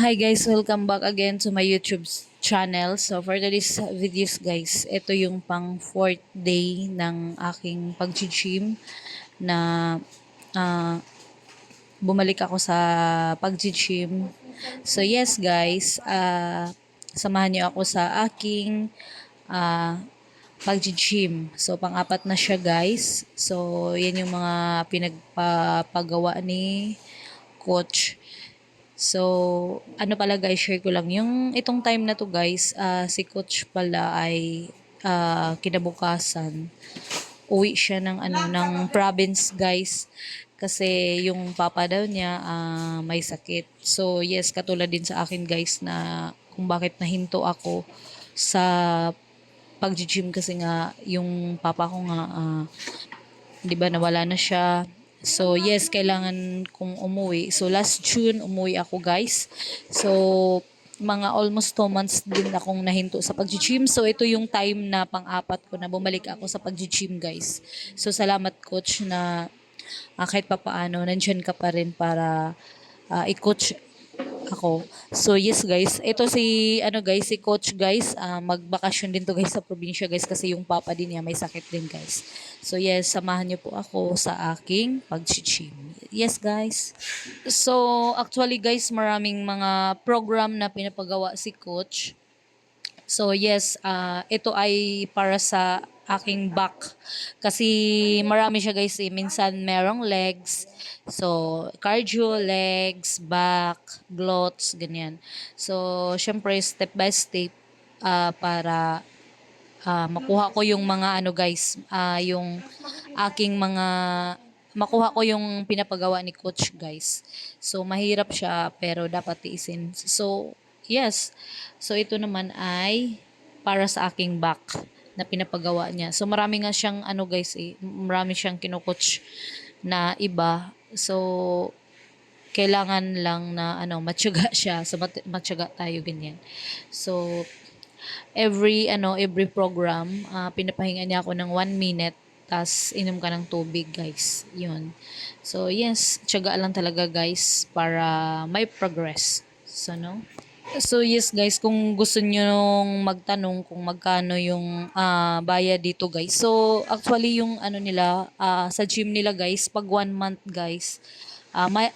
Hi guys, welcome back again to my YouTube channel. So for today's videos guys, ito yung pang 4th day ng aking pag-gym na ah, bumalik ako sa pag-gym. So yes guys, samahan niyo ako sa aking ah, pag-gym. So pang-apat na siya guys. So yan yung mga pinagpapagawa ni coach. So, ano pala guys, share ko lang. Yung itong time na to guys, si coach pala ay kinabukasan. Uwi siya ng ng province guys. Kasi yung papa daw niya may sakit. So, yes, katulad din sa akin guys na kung bakit nahinto ako sa pag-gym kasi nga yung papa ko nga 'di ba nawala na siya. So yes, kailangan kong umuwi. So last June umuwi ako guys. So mga almost 2 months din akong nahinto sa pag-gym. So ito yung time na pang-apat ko na bumalik ako sa pag-gym guys. So salamat coach na kahit papaano nandiyan ka pa rin para i-coach ako. So yes guys, ito si si coach guys, magbakasyon din to guys sa probinsya guys kasi yung papa din niya may sakit din guys. So yes, samahan niyo po ako sa aking pag-gym. Yes guys. So actually guys, maraming mga program na pinapagawa si coach. So yes, ito ay para sa aking back. Kasi marami siya guys eh. Minsan merong legs. So, cardio, legs, back, glutes, ganyan. So, syempre step by step para makuha ko yung mga guys, yung aking mga makuha ko yung pinapagawa ni coach guys. So mahirap siya pero dapat tiisin. So yes. So ito naman ay para sa aking back na pinapagawa niya. So marami nga siyang guys eh, marami siyang kino-coach na iba. So kailangan lang na matyaga siya. So matyaga tayo ganyan. So every program, pinapahinga niya ako ng 1 minute, tas inom ka ng tubig, guys. Yun. So, yes, tiyaga lang talaga, guys, para may progress. So, no? So, yes, guys, kung gusto nyo magtanong kung magkano yung bayad dito, guys. So, actually, yung nila, sa gym nila, guys, pag 1 month, guys,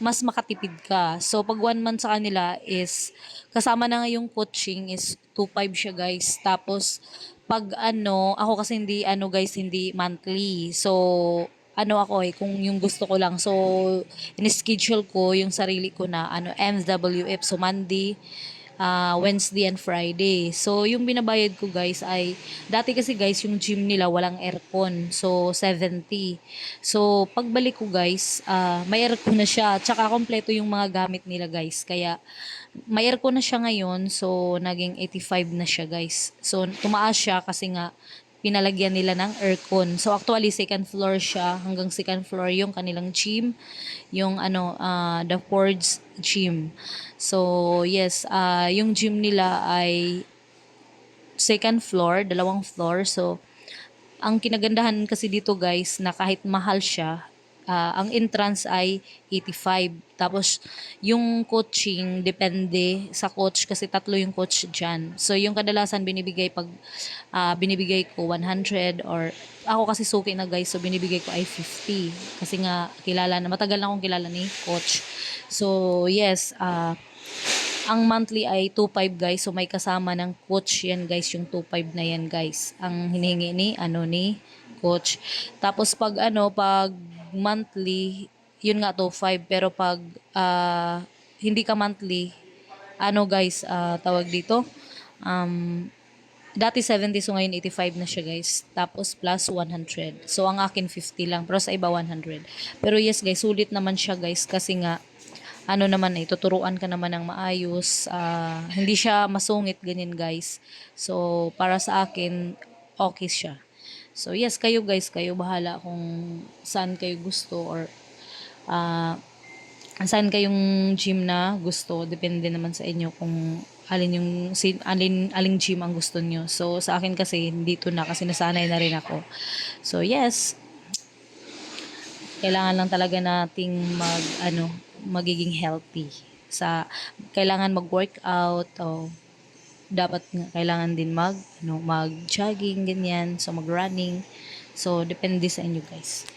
mas makatipid ka. So, pag 1 month sa kanila is, kasama na nga yung coaching is 2.5 siya guys. Tapos, pag ako kasi hindi guys, hindi monthly. So, ako eh, kung yung gusto ko lang. So, in-schedule ko yung sarili ko na MWF. So, Monday, Wednesday and Friday. So, yung binabayad ko guys ay, dati kasi guys, yung gym nila walang aircon. So, 70. So, pagbalik ko guys, may aircon na siya. Tsaka kompleto yung mga gamit nila guys. Kaya, may aircon na siya ngayon. So, naging 85 na siya guys. So, tumaas siya kasi nga, pinalagyan nila ng aircon. So actually second floor siya, hanggang second floor yung kanilang gym, yung the Ford's gym. So yes, yung gym nila ay second floor, dalawang floor. So ang kinagandahan kasi dito guys na kahit mahal siya, ang entrance ay 85. Tapos yung coaching depende sa coach kasi tatlo yung coach diyan. So yung kadalasan binibigay ko 100 or ako kasi suki na guys so binibigay ko ay 50 kasi nga matagal na akong kilala ni coach. So yes, ang monthly ay 2.5 guys. So may kasama ng coach yan guys, yung 2.5 na yan guys. Ang hinihingi ni coach. Tapos pag monthly, yun nga 2.5 pero pag hindi ka monthly, guys, tawag dito. Dati 70 so ngayon 85 na siya guys. Tapos plus 100. So ang akin 50 lang pero sa iba 100. Pero yes guys, sulit naman siya guys kasi nga naman tuturuan ka naman ng maayos, hindi siya masungit ganyan guys. So para sa akin okay siya. So yes, kayo guys, kayo bahala kung saan kayo gusto or saan kayong gym na gusto, depende naman sa inyo kung aling gym ang gusto nyo. So sa akin kasi dito na kasi nasanay na rin ako. So yes, kailangan lang talaga nating magiging healthy. sa kailangan mag-workout o dapat nga kailangan din mag-jogging ganyan, so mag-running. So depende sa inyo guys.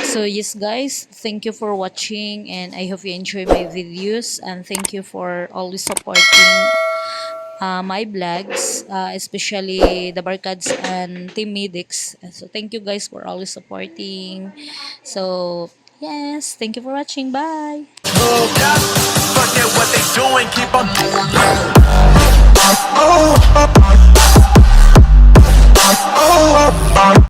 So yes guys, thank you for watching and I hope you enjoy my videos and thank you for always supporting my vlogs, especially the Barkads and Team Medics. So thank you guys for always supporting. So yes, thank you for watching. Bye!